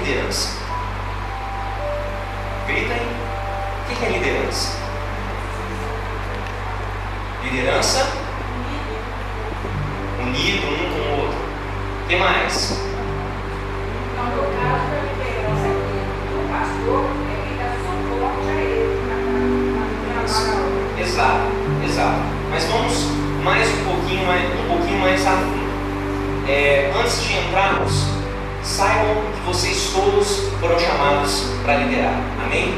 liderança? Grita aí. O que é liderança? Liderança unido um com o outro. O que mais? No meu caso, a liderança aqui do pastor é quem dá suporte a ele na Exato. Mas vamos mais um pouquinho mais a fundo. Antes de entrarmos, saibam que vocês todos foram chamados para liderar. Amém?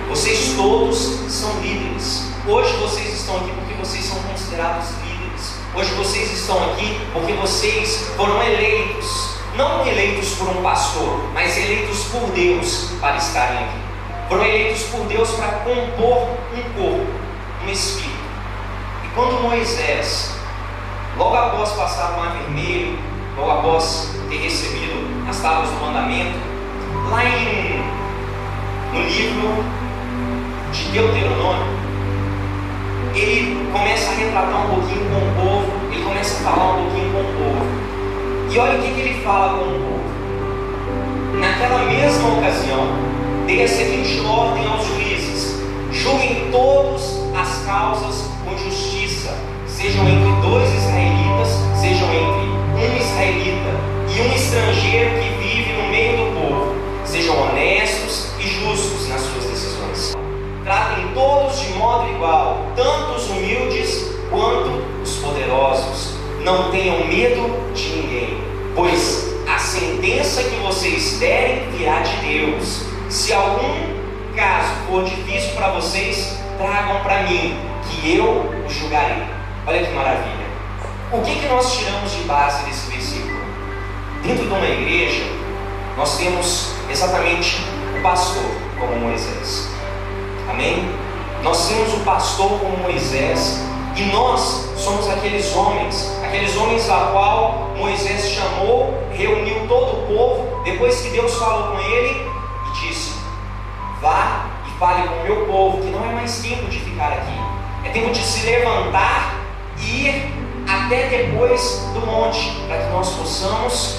Vocês todos são líderes. Hoje vocês estão aqui porque vocês são considerados líderes. Hoje vocês estão aqui porque vocês foram eleitos. Não eleitos por um pastor, mas eleitos por Deus para estarem aqui. Foram eleitos por Deus para compor um corpo, um espírito. E quando Moisés, logo após passar o Mar Vermelho, logo após ter recebido as tábuas do mandamento, lá no livro de Deuteronômio, ele começa a retratar um pouquinho com o povo, ele começa a falar um pouquinho com o povo. E olha o que ele fala com o povo. Naquela mesma ocasião, dei a seguinte ordem aos juízes: julguem todas as causas com justiça, sejam entre 2 israelitas, sejam entre um israelita e um estrangeiro que vive no meio do povo. Sejam honestos e justos nas suas decisões. Tratem todos de modo igual, tanto os humildes quanto os poderosos. Não tenham medo de ninguém, pois a sentença que vocês derem virá de Deus. Se algum caso for difícil para vocês, tragam para mim, que eu o julgarei. Olha que maravilha. O que nós tiramos de base desse versículo? Dentro de uma igreja, nós temos exatamente o pastor como Moisés. Amém? Nós temos o pastor como Moisés, e nós somos aqueles homens a qual Moisés chamou, reuniu todo o povo, depois que Deus falou com ele e disse: vá e fale com o meu povo, que não é mais tempo de ficar aqui, é tempo de se levantar e ir até depois do monte, para que nós possamos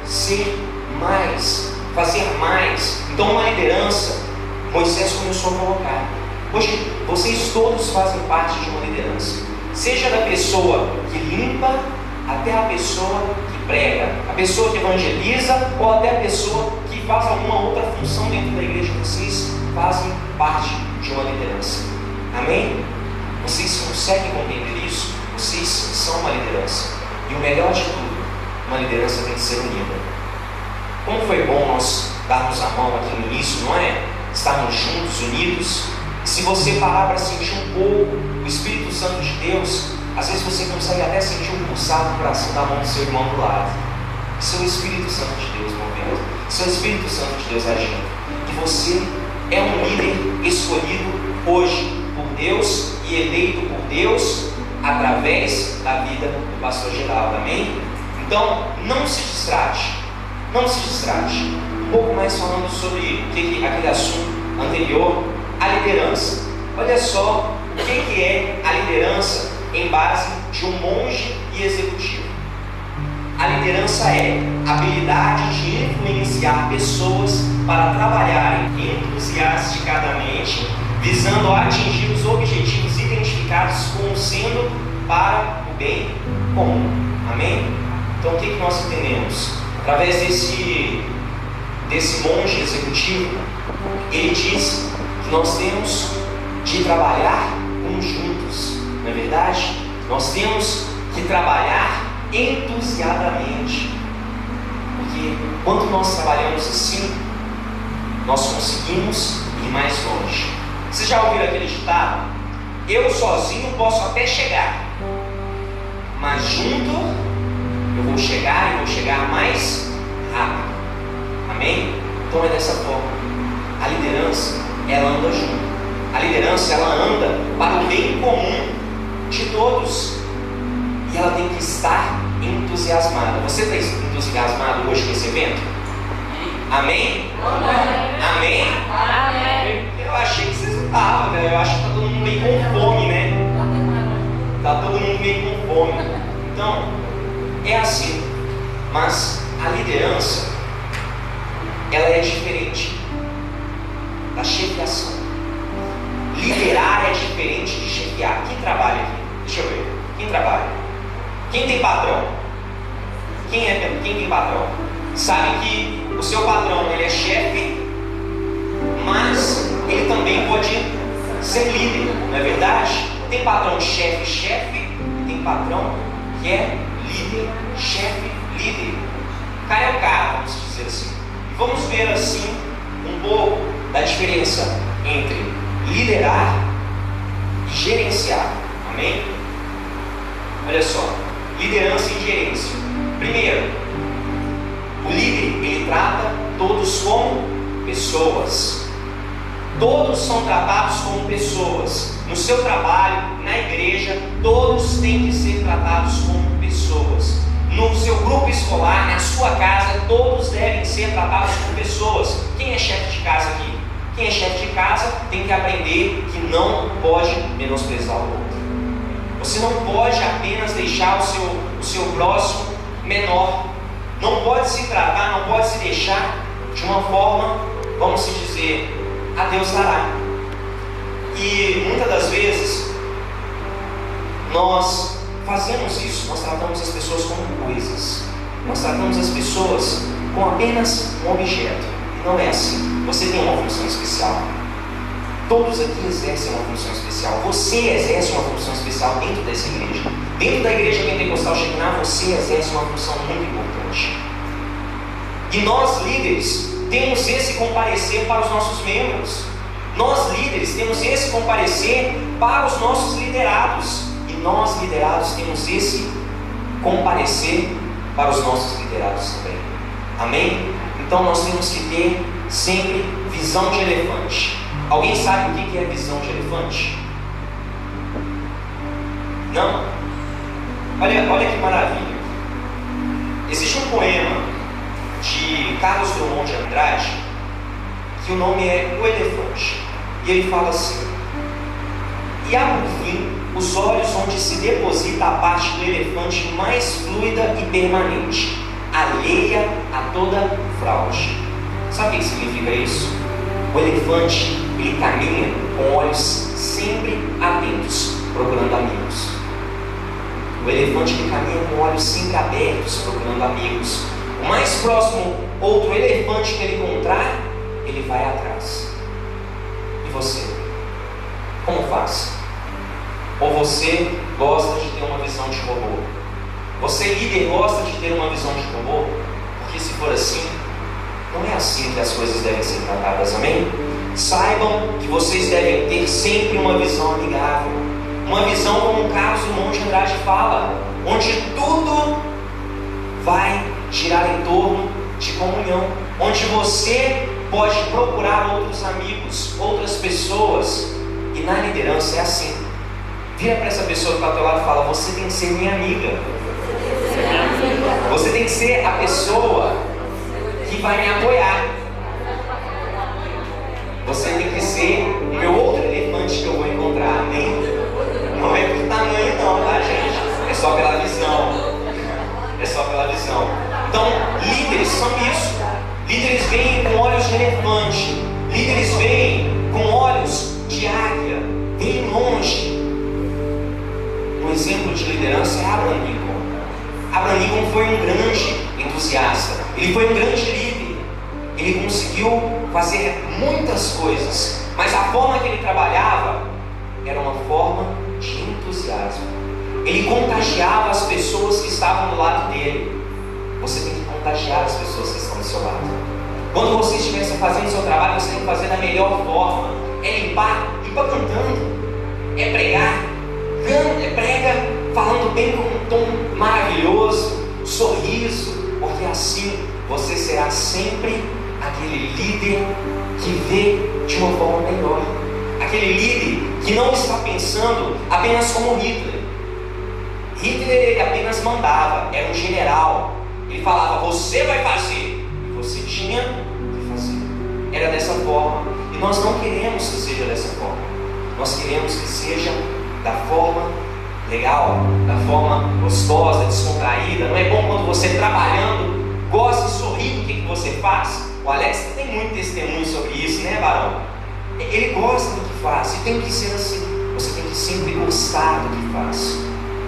ser mais, fazer mais. Então, uma liderança, Moisés começou a colocar. Hoje, vocês todos fazem parte de uma liderança, seja da pessoa que limpa, até a pessoa que prega, a pessoa que evangeliza, ou até a pessoa que faz alguma outra função dentro da igreja. Vocês fazem parte de uma liderança. Amém? Vocês conseguem compreender isso? Vocês são uma liderança. E o melhor de tudo, uma liderança tem que ser unida. Como foi bom nós darmos a mão aqui no início, não é? Estarmos juntos, unidos. E se você parar para sentir um pouco o Espírito Santo de Deus, às vezes você consegue até sentir um pulsar no coração da mão do seu irmão do lado. Isso é o Espírito Santo de Deus movendo. Isso é o Espírito Santo de Deus agindo. E você é um líder escolhido hoje por Deus e eleito por Deus através da vida do pastor Geraldo. Amém? Então, não se distrate. Não se distrate. Um pouco mais falando sobre aquele assunto anterior, a liderança. Olha só o que é a liderança em base de um monge e executivo. A liderança é a habilidade de influenciar pessoas para trabalharem entusiasticadamente, visando atingir os objetivos identificados como sendo para o bem comum. Amém? Então, o que nós entendemos? Através desse monge executivo, ele diz que nós temos de trabalhar conjuntos, não é verdade? Nós temos que trabalhar entusiasmadamente, porque quando nós trabalhamos assim, nós conseguimos ir mais longe. Vocês já ouviram aquele ditado? Eu sozinho posso até chegar, mas junto eu vou chegar e vou chegar mais rápido. Amém? Então é dessa forma. A liderança, ela anda junto. A liderança, ela anda para o bem comum de todos. E ela tem que estar entusiasmada. Você está entusiasmado hoje com esse evento? Amém? Amém? Amém. Eu achei que vocês não estavam, né? Eu acho que está todo mundo meio com fome, né? Está todo mundo meio com fome. Então, é assim. Mas a liderança, ela é diferente da chefiação. Liderar é diferente de chefiar. Quem trabalha aqui? Deixa eu ver. Quem trabalha? Quem tem patrão? Quem tem patrão? Sabe que o seu patrão, ele é chefe, mas ele também pode ser líder, não é verdade? Tem patrão chefe, e tem patrão que é líder, chefe, líder. Cai ao cara, vamos dizer assim. E vamos ver assim um pouco da diferença entre liderar e gerenciar. Amém? Olha só, liderança e gerência. Primeiro, o líder, ele trata todos como pessoas. Todos são tratados como pessoas. No seu trabalho, na igreja, todos têm que ser tratados como pessoas. No seu grupo escolar, na sua casa, todos devem ser tratados como pessoas. Quem é chefe de casa aqui? Quem é chefe de casa tem que aprender que não pode menosprezar o outro. Você não pode apenas deixar o seu próximo menor. Não pode se tratar, não pode se deixar de uma forma, vamos se dizer, a Deus dará. E muitas das vezes nós fazemos isso, nós tratamos as pessoas como coisas, nós tratamos as pessoas com apenas um objeto. E não é assim. Você tem uma função especial. Todos aqui exercem uma função especial. Você exerce uma função especial dentro dessa igreja. Dentro da igreja pentecostal Shekinah, você exerce uma função muito importante. E nós líderes temos esse comparecer para os nossos membros. Nós líderes temos esse comparecer para os nossos liderados. E nós liderados temos esse comparecer para os nossos liderados também. Amém? Então nós temos que ter sempre visão de elefante. Alguém sabe o que é visão de elefante? Não? Olha que maravilha. Existe um poema de Carlos Drummond de Andrade que o nome é O Elefante. E ele fala assim: e há por fim os olhos onde se deposita a parte do elefante mais fluida e permanente, alheia a toda fraude. Sabe o que significa isso? O elefante, ele caminha com olhos sempre atentos, procurando amigos. O elefante, ele caminha com olhos sempre abertos, procurando amigos. O mais próximo outro elefante que ele encontrar, ele vai atrás. E você? Como faz? Ou você gosta de ter uma visão de robô? Você, líder, gosta de ter uma visão de robô? Porque se for assim, não é assim que as coisas devem ser tratadas, amém? Saibam que vocês devem ter sempre uma visão amigável. Uma visão como o Carlos Drummond de Andrade fala, onde tudo vai girar em torno de comunhão, onde você pode procurar outros amigos, outras pessoas. E na liderança é assim. Vira para essa pessoa que está ao teu lado e fala: você tem que ser minha amiga. Você tem que ser a pessoa que vai me apoiar. Você tem que ser o meu outro elefante que eu vou encontrar, amém? Não é por tamanho não, tá, gente? É só pela visão. É só pela visão. Então, líderes são isso. Líderes vêm com olhos de elefante. Líderes vêm com olhos de águia. Vêm longe. Um exemplo de liderança é Abraham Lincoln. Abraham Lincoln foi um grande entusiasta. Ele foi um grande líder. Ele conseguiu fazer muitas coisas. Mas a forma que ele trabalhava era uma forma de entusiasmo. Ele contagiava as pessoas que estavam do lado dele. Você tem que contagiar as pessoas que estão do seu lado. Quando você estiver fazendo o seu trabalho, você tem que fazer da melhor forma. É limpar cantando. É pregar, prega falando bem com um tom maravilhoso, sorriso, porque assim você será sempre aquele líder que vê de uma forma melhor. Aquele líder que não está pensando apenas como Hitler. Hitler, ele apenas mandava, era um general. Ele falava: você vai fazer, e você tinha que fazer. Era dessa forma. E nós não queremos que seja dessa forma. Nós queremos que seja da forma legal, da forma gostosa, descontraída. Não é bom quando você trabalhando, gosta de sorrir do que você faz? O Alex tem muito testemunho sobre isso, né, varão? Ele gosta do que faz, e tem que ser assim. Você tem que sempre gostar do que faz.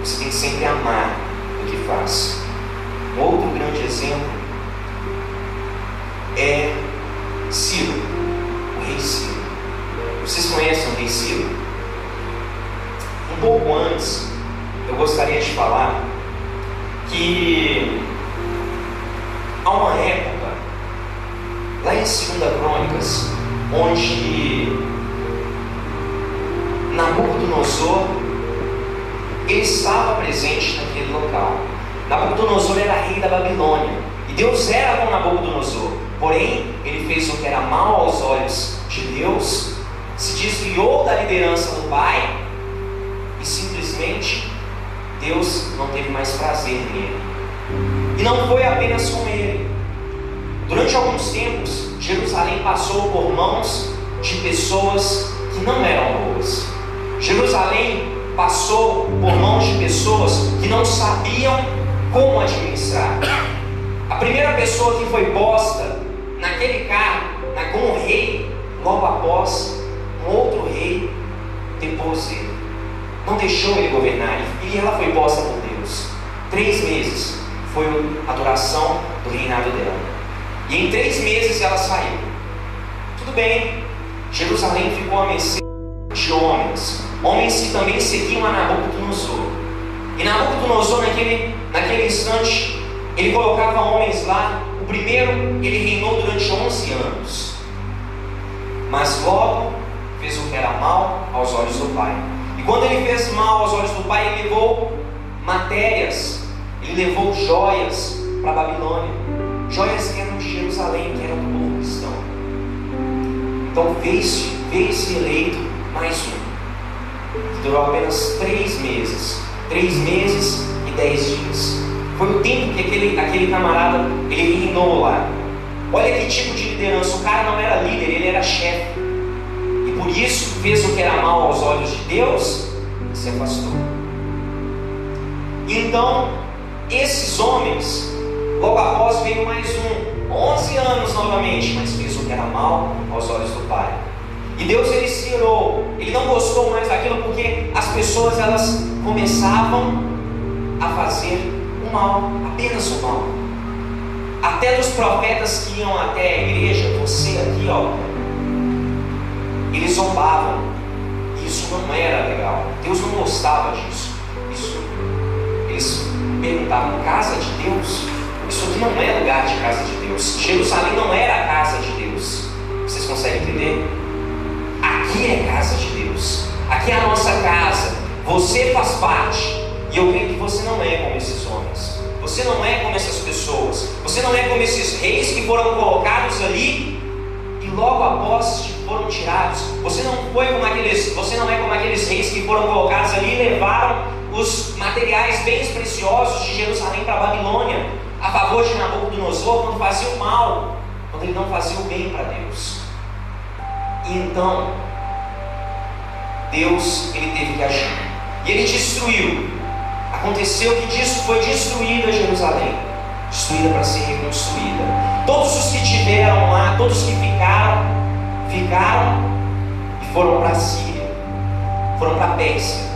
Você tem que sempre amar o que faz. Um outro grande exemplo é Ciro, o rei Ciro. Vocês conhecem o rei Ciro? Um pouco antes, eu gostaria de falar que há uma época, lá em 2 Crônicas, onde Nabucodonosor ele estava presente naquele local. Nabucodonosor era rei da Babilônia, e Deus era com Nabucodonosor, porém ele fez o que era mal aos olhos de Deus, se desviou da liderança do pai, e simplesmente Deus não teve mais prazer nele. E não foi apenas com ele. Durante alguns tempos, Jerusalém passou por mãos de pessoas que não eram boas. Jerusalém passou por mãos de pessoas que não sabiam como administrar. A primeira pessoa que foi posta naquele cargo, como rei, logo após, um outro rei depôs ele. Não deixou ele governar, e ela foi posta por Deus. 3 meses foi a duração do reinado dela. E em 3 meses ela saiu. Tudo bem, Jerusalém ficou a mercê de homens que também seguiam a Nabucodonosor. E Nabucodonosor, naquele instante, ele colocava homens lá. O primeiro, ele reinou durante 11 anos. Mas logo fez o que era mal aos olhos do pai. E quando ele fez mal aos olhos do pai, ele levou matérias, ele levou joias para a Babilônia. Joias que eram de Jerusalém, que eram do povo cristão. Então veio-se eleito mais um, que durou apenas 3 meses. 3 meses e 10 dias. Foi o tempo que aquele camarada ele reinou lá. Olha que tipo de liderança. O cara não era líder, ele era chefe. E por isso fez o que era mal aos olhos de Deus e se afastou. Então, esses homens, logo após veio mais um, 11 anos novamente, mas fez o que era mal aos olhos do pai. E Deus ele se irou, ele não gostou mais daquilo, porque as pessoas elas começavam a fazer o mal, apenas o mal. Até dos profetas que iam até a igreja, você aqui, eles zombavam. Isso não era legal. Deus não gostava disso. Eles perguntavam: casa de Deus? Isso aqui não é lugar de casa de Deus. Jerusalém não era a casa de Deus. Vocês conseguem entender? Aqui é casa de Deus. Aqui é a nossa casa. Você faz parte. E eu creio que você não é como esses homens. Você não é como essas pessoas. Você não é como esses reis que foram colocados ali e logo após foram tirados. Você não é como aqueles reis que foram colocados ali e levaram os materiais bens preciosos de Jerusalém para a Babilônia, a favor de Nabucodonosor, quando fazia o mal, quando ele não fazia o bem para Deus. E então Deus ele teve que agir. E ele destruiu. Aconteceu que disso foi destruída Jerusalém, destruída para ser reconstruída. Todos os que tiveram lá, todos que ficaram e foram para a Síria, foram para a Pérsia.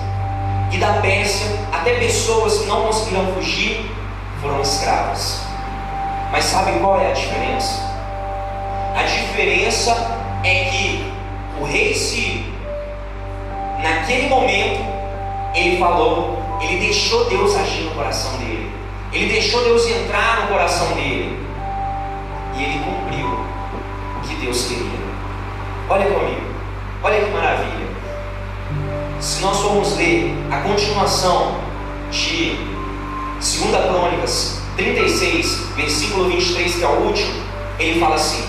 E da Pérsia, até pessoas que não conseguiram fugir foram escravas. Mas sabe qual é a diferença? A diferença é que o rei Ciro, naquele momento, ele deixou Deus agir no coração dele. Ele deixou Deus entrar no coração dele. E ele cumpriu o que Deus queria. Olha comigo, olha que maravilha. Se nós formos ler a continuação de 2 Crônicas 36, versículo 23, que é o último, ele fala assim: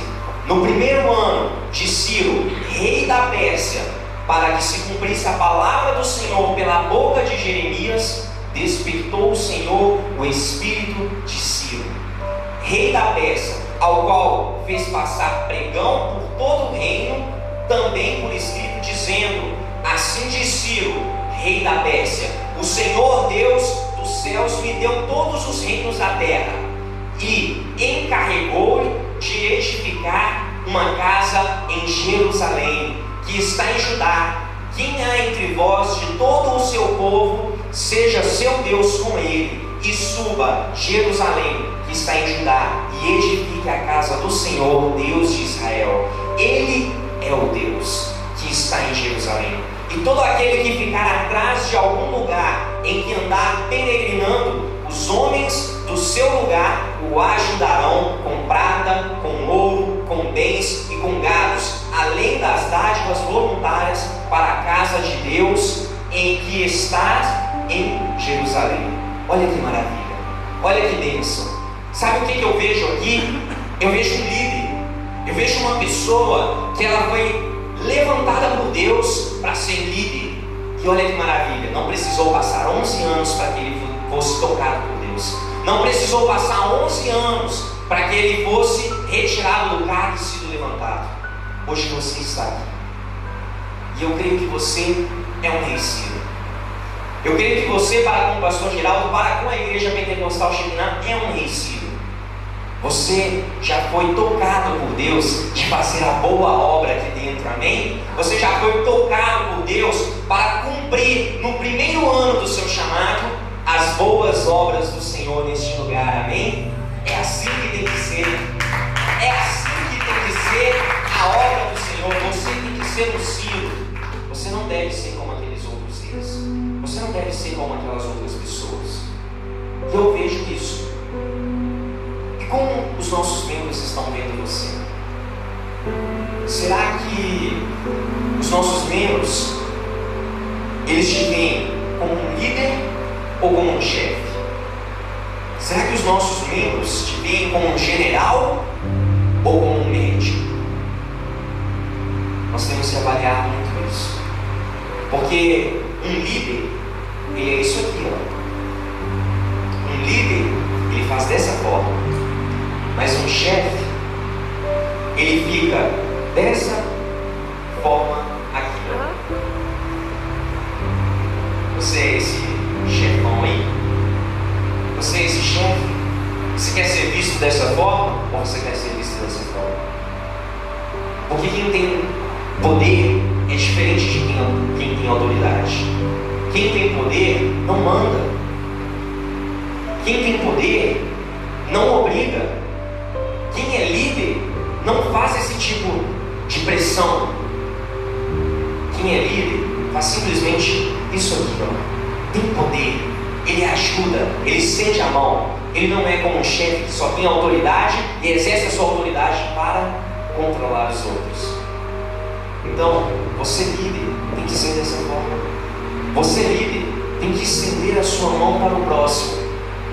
no primeiro ano de Ciro, rei da Pérsia, para que se cumprisse a palavra do Senhor pela boca de Jeremias, despertou o Senhor o espírito de Ciro, rei da Pérsia, ao qual fez passar pregão por todo o reino, também por escrito, dizendo: assim diz Ciro, rei da Pérsia, o Senhor Deus dos céus me deu todos os reinos da terra, e encarregou-lhe de edificar uma casa em Jerusalém, que está em Judá. Quem há entre vós de todo o seu povo, seja seu Deus com ele, e suba Jerusalém, que está em Judá, e edifique a casa do Senhor, Deus de Israel. Ele é o Deus que está em Jerusalém. E todo aquele que ficar atrás de algum lugar em que andar peregrinando, os homens do seu lugar o ajudarão com prata, com ouro, com bens e com gados, além das dádivas voluntárias para a casa de Deus em que está em Jerusalém. Olha que maravilha, olha que bênção. Sabe o que eu vejo aqui? Eu vejo um líder, eu vejo uma pessoa que ela foi levantada por Deus para ser líder. E olha que maravilha, não precisou passar 11 anos para que ele fosse tocado por Deus. Não precisou passar 11 anos para que ele fosse retirado do cargo e sido levantado. Hoje você está aqui. E eu creio que você é um rei Ciro. Eu creio que você, para com o pastor Geraldo, para com a igreja pentecostal Shekinah, é um rei Ciro. Você já foi tocado por Deus de fazer a boa obra aqui dentro, amém? Você já foi tocado por Deus para cumprir no primeiro ano do seu chamado as boas obras do Senhor neste lugar, amém? É assim que tem que ser. É assim que tem que ser a obra do Senhor. Você tem que ser um Ciro. Você não deve ser como aqueles outros reis. Você não deve ser como aquelas outras pessoas. E eu vejo isso. E como os nossos membros estão vendo você? Será que os nossos membros, eles te veem como um líder ou como um chefe? Será que os nossos membros te veem como um general ou como um médico? Nós temos que avaliar muito isso. Porque um líder, ele é isso aqui, ó. Um líder, ele faz dessa forma. Mas um chefe, ele fica dessa forma aqui, ó. Você é esse chefão aí? Você é esse chefe? Você quer ser visto dessa forma ou você quer ser visto dessa forma? Porque quem tem poder é diferente de quem tem autoridade. Quem tem poder não manda. Quem tem poder não obriga. Quem é líder não faz esse tipo de pressão. Quem é líder faz simplesmente isso aqui, ó. Tem poder, ele ajuda, ele estende a mão. Ele não é como um chefe que só tem autoridade e exerce a sua autoridade para controlar os outros. Então, você líder tem que ser dessa forma. Você líder tem que estender a sua mão para o próximo,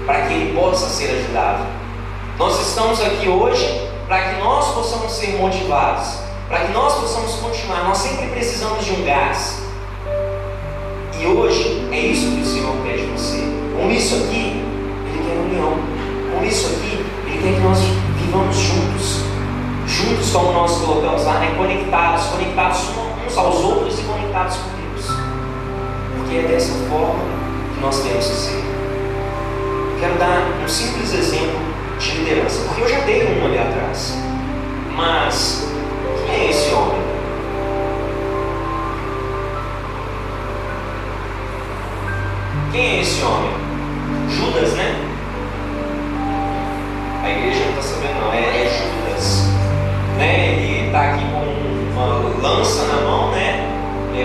para que ele possa ser ajudado. Nós estamos aqui hoje para que nós possamos ser motivados, para que nós possamos continuar. Nós sempre precisamos de um gás. E hoje é isso que o Senhor pede de você. Com isso aqui, Ele quer união. Com isso aqui, Ele quer que nós vivamos juntos. Juntos, como nós colocamos lá, né? Conectados uns aos outros e conectados com Deus. Porque é dessa forma que nós temos que ser. Quero dar um simples exemplo de liderança, porque eu já dei um ali atrás. Mas quem é esse homem? Quem é esse homem? Judas, né? A igreja não está sabendo não, é Judas, né? Ele está aqui com uma lança na mão, né?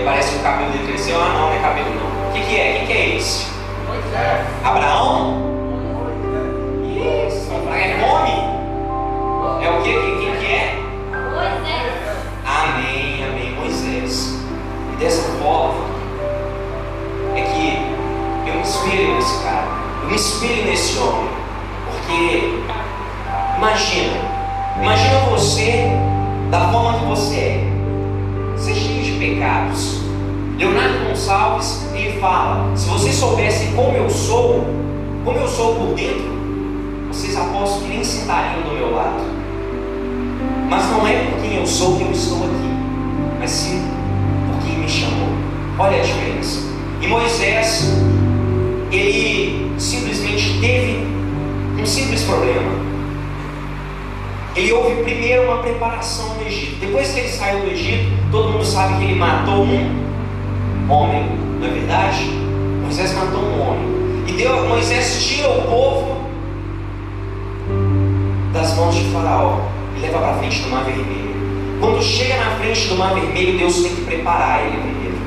Parece que o cabelo dele cresceu. Ah não, não é cabelo não. O que é? Quem que é esse? Moisés. Abraão? Isso, é nome? É o que? Quem que é? Moisés. Amém, amém, Moisés. E dessa forma é que eu me espelho nesse cara, eu me espelho nesse homem. Porque imagina você da forma que você é. Você é cheio de pecados. Leonardo Gonçalves, ele fala: se vocês soubessem como eu sou por dentro, vocês apostam que nem sentariam do meu lado. Mas não é por quem eu sou que eu estou aqui, mas sim por quem me chamou. Olha a diferença. E Moisés, ele simplesmente teve um simples problema. ele houve primeiro uma preparação no Egito. Depois que ele saiu do Egito, todo mundo sabe que ele matou um homem, não é verdade? Moisés matou um homem. E Moisés tira o povo das mãos de Faraó e leva para frente do Mar Vermelho. Quando chega na frente do Mar Vermelho, Deus tem que preparar ele primeiro.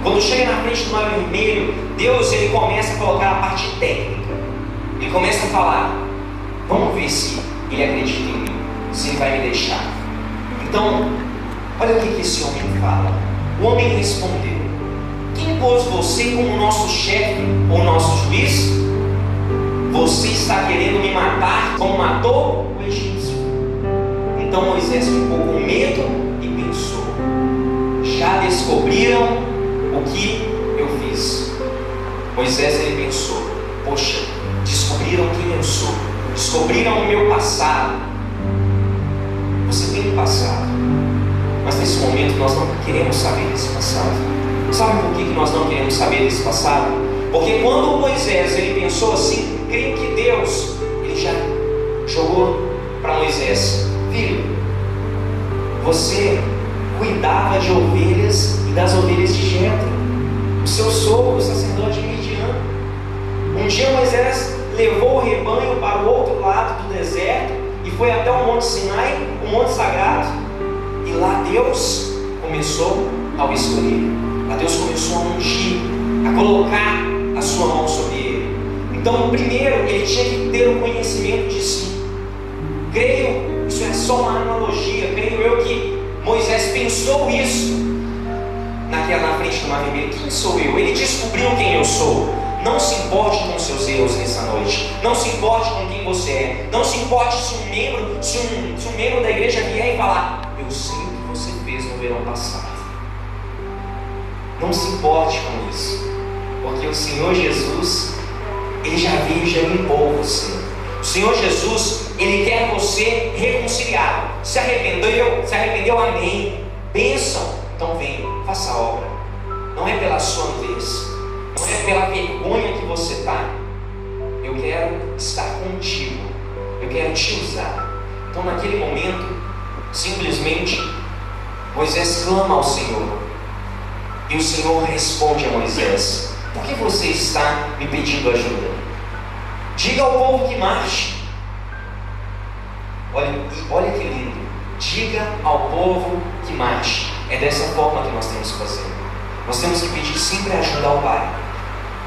Quando chega na frente do Mar Vermelho, Deus ele começa a colocar a parte técnica. Ele começa a falar: vamos ver se ele acredita em mim, se ele vai me deixar. Então, olha o que esse homem fala. O homem respondeu: quem pôs você como nosso chefe ou nosso juiz? Você está querendo me matar como matou o egípcio. Então Moisés ficou com medo e pensou: já descobriram o que eu fiz. Moisés ele pensou: poxa, descobriram quem eu sou, descobriram o meu passado. Você tem um passado, mas nesse momento nós não queremos saber desse passado. Sabe por que nós não queremos saber desse passado? Porque quando Moisés ele pensou assim, creio que Deus ele já jogou para Moisés: filho, você cuidava de ovelhas e das ovelhas de Jetro, o seu sogro, o sacerdote Midian. Um dia Moisés levou o rebanho para o outro lado do deserto e foi até o Monte Sinai, o Monte Sagrado. E lá Deus começou a o escolher. Lá Deus começou a ungir, a colocar a sua mão sobre ele. Então, primeiro, ele tinha que ter o conhecimento de si. Creio, isso é só uma analogia, creio eu que Moisés pensou isso na frente do Mar Vermelho. Quem sou eu? Ele descobriu quem eu sou. Não se importe com seus erros nessa noite. Não se importe com quem você é. Não se importe se um membro da igreja vier e falar: eu sei o que você fez no verão passado. Não se importe com isso, porque o Senhor Jesus ele já veio e já limpou você. O Senhor Jesus ele quer você reconciliado. Se arrependeu, amém. Bênção, então vem, faça a obra. Não é pela sua nudez, não é pela vergonha que você está. Eu quero estar contigo, eu quero te usar. Então naquele momento, simplesmente Moisés clama ao Senhor. E o Senhor responde a Moisés: por que você está me pedindo ajuda? Diga ao povo que marche. Olha que lindo. Diga ao povo que marche. É dessa forma que nós temos que fazer. Nós temos que pedir sempre ajuda ao Pai.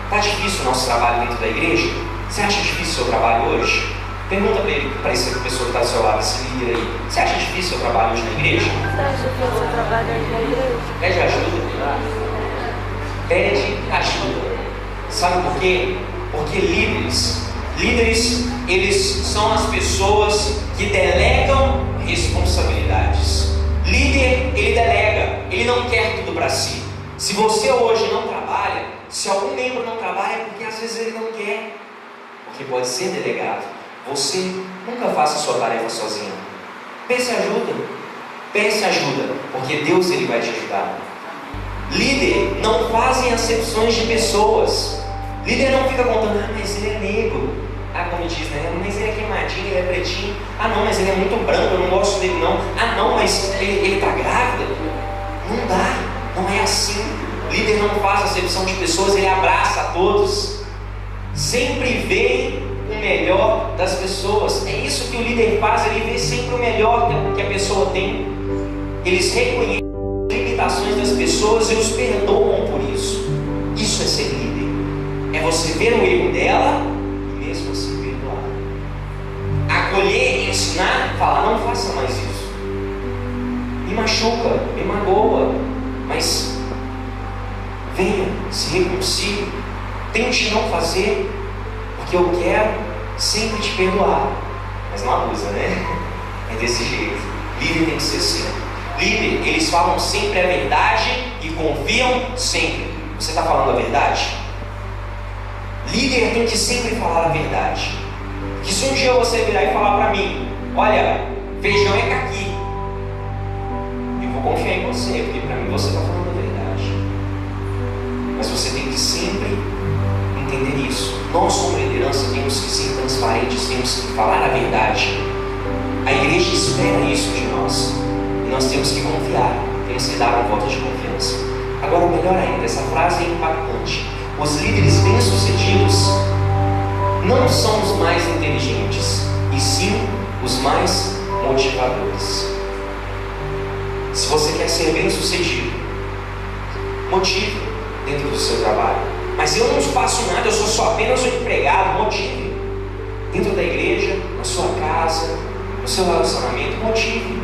Está difícil o nosso trabalho dentro da igreja? Você acha difícil o seu trabalho hoje? Pergunta para essa pessoa que está do seu lado, esse líder aí: você acha difícil o seu trabalho hoje na igreja? Você acha difícil o seu trabalho hoje na igreja? Pede ajuda. Pede ajuda. Sabe por quê? Porque líderes, eles são as pessoas que delegam responsabilidades. Líder, ele delega, ele não quer tudo para si. Se você hoje não trabalha, se algum membro não trabalha, é porque às vezes ele não quer, porque pode ser delegado. Você nunca faça a sua tarefa sozinho. Peça ajuda, porque Deus ele vai te ajudar. Líder não fazem acepções de pessoas. Líder não fica contando: mas ele é negro. Como diz, né? Mas ele é queimadinho, ele é pretinho. Não, mas ele é muito branco, eu não gosto dele não. Não, mas ele está grávida. Não dá, não é assim. Líder não faz acepção de pessoas, ele abraça a todos. Sempre vê o melhor das pessoas. É isso que o líder faz, ele vê sempre o melhor que a pessoa tem. Eles reconhecem as limitações das pessoas e os perdoam por isso. Isso é ser líder. É você ver o erro dela e mesmo assim perdoar. Acolher, ensinar, falar: não faça mais isso. Me machuca, me magoa, mas venha, se reconcilie. Tente não fazer, porque eu quero sempre te perdoar. Mas não abusa, né? É desse jeito. Líder tem que ser assim. Líder, eles falam sempre a verdade e confiam sempre. Você está falando a verdade? Líder tem que sempre falar a verdade. Que se um dia você virar e falar para mim: olha, feijão é caqui, eu vou confiar em você, porque para mim você está falando a verdade. Mas você tem que sempre entender isso. Nós como liderança temos que ser transparentes, temos que falar a verdade. A igreja espera isso de nós. E nós temos que confiar, temos que dar um voto de confiança. Agora, melhor ainda, essa frase é impactante. Os líderes bem-sucedidos não são os mais inteligentes, e sim os mais motivadores. Se você quer ser bem-sucedido, motive dentro do seu trabalho. Mas eu não faço nada, eu sou só apenas um empregado. Motive dentro da igreja, na sua casa, no seu relacionamento. Motive.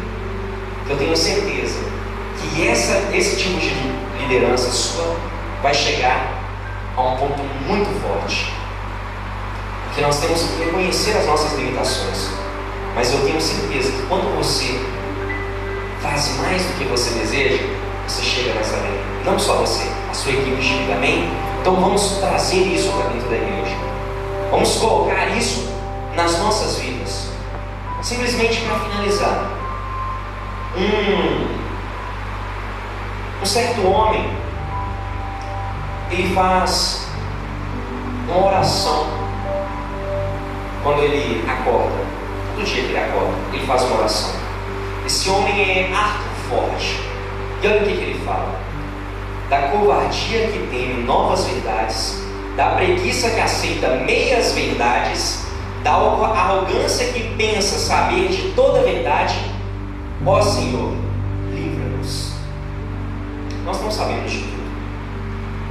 Eu tenho certeza que esse tipo de liderança sua vai chegar a um ponto muito forte, porque nós temos que reconhecer as nossas limitações. Mas eu tenho certeza que quando você faz mais do que você deseja, você chega nessa meta. Não só você, a sua equipe chega. Amém? Então vamos trazer isso para dentro da igreja. Vamos colocar isso nas nossas vidas. Simplesmente para finalizar, um certo homem, ele faz uma oração quando ele acorda. Todo dia que ele acorda, ele faz uma oração. Esse homem é Arthur Ford. E olha o que ele fala: da covardia que teme novas verdades, da preguiça que aceita meias verdades, da arrogância que pensa saber de toda a verdade, ó Senhor, livra-nos. Nós não sabemos de tudo.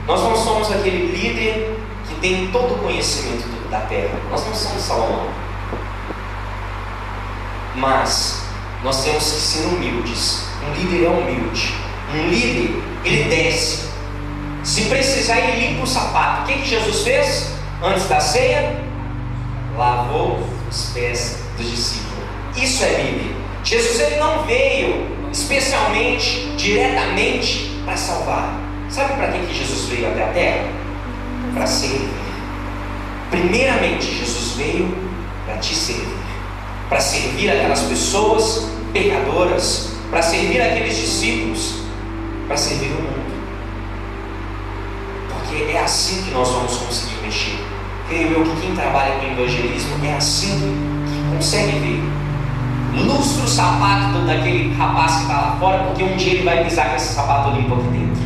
Nós não somos aquele líder que tem todo o conhecimento da terra. Nós não somos Salomão. Mas nós temos que ser humildes. Um líder é humilde. Um líder, ele desce. Se precisar, ele limpa o sapato. O que Jesus fez antes da ceia? Lavou os pés dos discípulos. Isso é líder. Jesus, ele não veio especialmente, diretamente para salvar. Sabe para que Jesus veio até a terra? Para servir. Primeiramente, Jesus veio para te servir. Para servir aquelas pessoas pecadoras, para servir aqueles discípulos, para servir o mundo. Porque é assim que nós vamos conseguir mexer. Creio eu que quem trabalha com evangelismo é assim que consegue ver. Lustra o sapato daquele rapaz que está lá fora, porque um dia ele vai pisar com esse sapato limpo aqui dentro.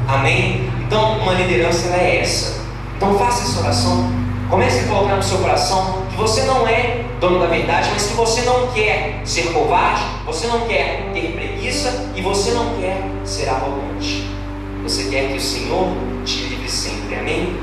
Amém? Então, uma liderança ela é essa. Então faça essa oração. Comece a colocar no seu coração que você não é dono da verdade, mas que você não quer ser covarde, você não quer ter preguiça e você não quer ser arrogante. Você quer que o Senhor te livre sempre. Amém?